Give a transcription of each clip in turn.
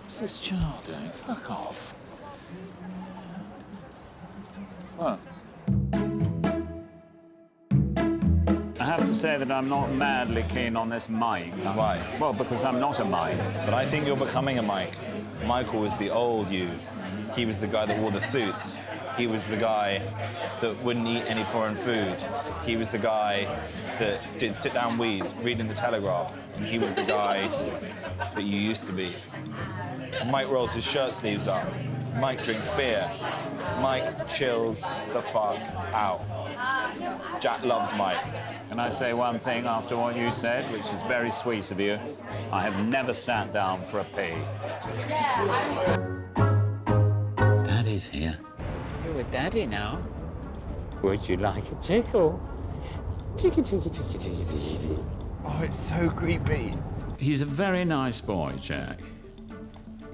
What's this child doing? Fuck off. What? I have to say that I'm not madly keen on this Mike. Why? Well, because I'm not a Mike. But I think you're becoming a Mike. Michael was the old you. He was the guy that wore the suits. He was the guy that wouldn't eat any foreign food. He was the guy that did sit-down wheeze, reading the Telegraph. And he was the guy that you used to be. Mike rolls his shirt sleeves up. Mike drinks beer. Mike chills the fuck out. Jack loves Mike. Can I say one thing after what you said, which is very sweet of you? I have never sat down for a pee. Daddy's here. You're with Daddy now. Would you like a tickle? Ticky, ticky, ticky, ticky, ticky, ticky. Oh, it's so creepy. He's a very nice boy, Jack.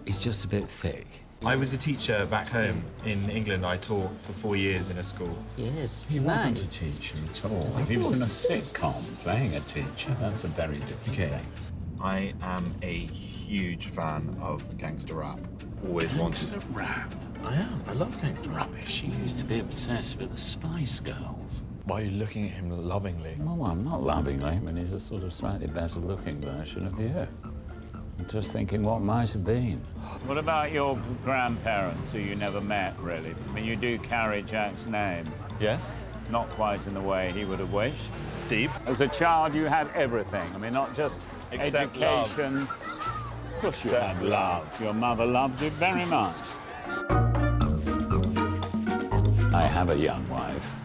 He's just a bit thick. I was a teacher back home in England. I taught for 4 years in a school. Yes, he wasn't a teacher at all. He was in a sitcom playing a teacher. That's a very different thing. I am a huge fan of gangster rap. Always wanted. Gangster rap. I am. I love gangster rap. Rubbish. You used to be obsessed with the Spice Girls. Why are you looking at him lovingly? Well, I'm not lovingly. I mean, he's a sort of slightly better-looking version of you. I'm just thinking what might have been. What about your grandparents who you never met, really? I mean, you do carry Jack's name. Yes? Not quite in the way he would have wished. Deep. As a child, you had everything. I mean, not just Except education. Of course you Except had love. Your mother loved you very much. I have a young wife,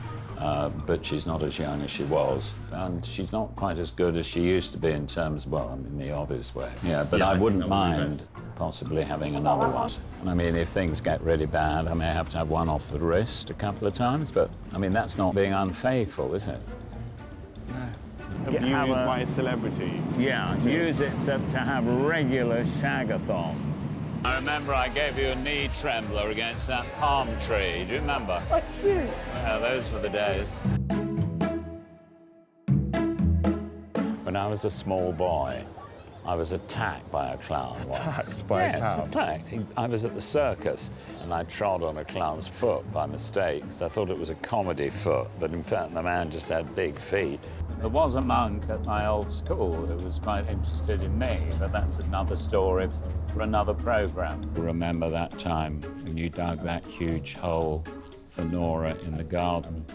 but she's not as young as she was. And she's not quite as good as she used to be in terms, well, I mean, the obvious way. Yeah, but I wouldn't mind possibly having another one. I mean, if things get really bad, I may have to have one off the wrist a couple of times, but, I mean, that's not being unfaithful, is it? Abused by a celebrity. Yeah, use it to have regular shagathons. I remember I gave you a knee trembler against that palm tree. Do you remember? I do. Yeah, those were the days. When I was a small boy, I was attacked by a clown once. Attacked by a clown? Yes, attacked. I was at the circus, and I trod on a clown's foot by mistake. So I thought it was a comedy foot, but in fact, the man just had big feet. There was a monk at my old school who was quite interested in me, but that's another story for another program. Remember that time when you dug that huge hole for Nora in the garden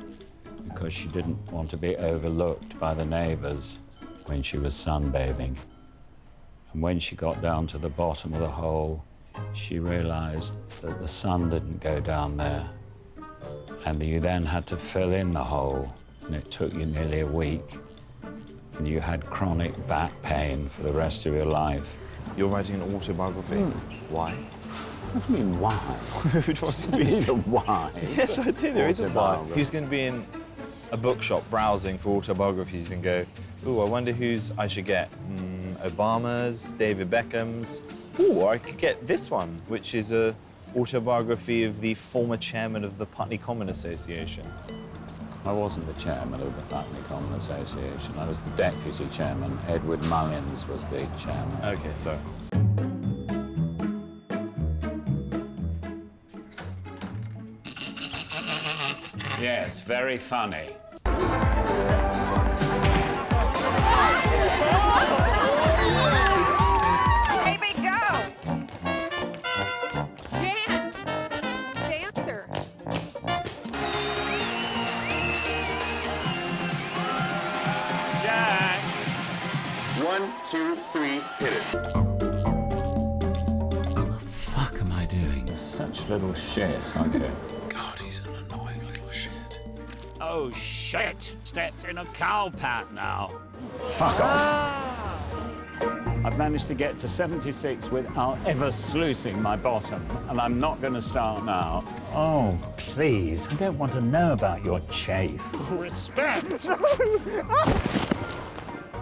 because she didn't want to be overlooked by the neighbors when she was sunbathing. And when she got down to the bottom of the hole, she realized that the sun didn't go down there, and that you then had to fill in the hole. And it took you nearly a week, and you had chronic back pain for the rest of your life. You're writing an autobiography. Why? What do you mean, why? Who wants to be? Need a why? Yes, I do. There is a why. Autobiography. Who's going to be in a bookshop browsing for autobiographies and go, ooh, I wonder whose I should get? Obama's, David Beckham's. Ooh, I could get this one, which is a autobiography of the former chairman of the Putney Common Association. I wasn't the chairman of the Putney Common Association. I was the deputy chairman. Edward Mullins was the chairman. Okay, so. Yes, very funny. Baby, go! Jan! Dancer! Jack! 1, 2, 3, hit it. What the fuck am I doing? Such little shit, aren't you? God, he's an annoying little shit. Oh, shit! Stepped in a cow pat now. Fuck off. I've managed to get to 76 without ever sluicing my bottom, and I'm not going to start now. Oh, please. I don't want to know about your chafe. Respect!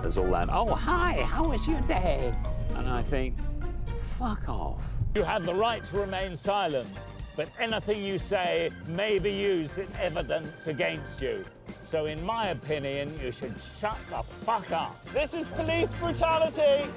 There's all that, oh, hi, how was your day? And I think, fuck off. You have the right to remain silent, but anything you say may be used as evidence against you. So in my opinion, you should shut the fuck up. This is police brutality!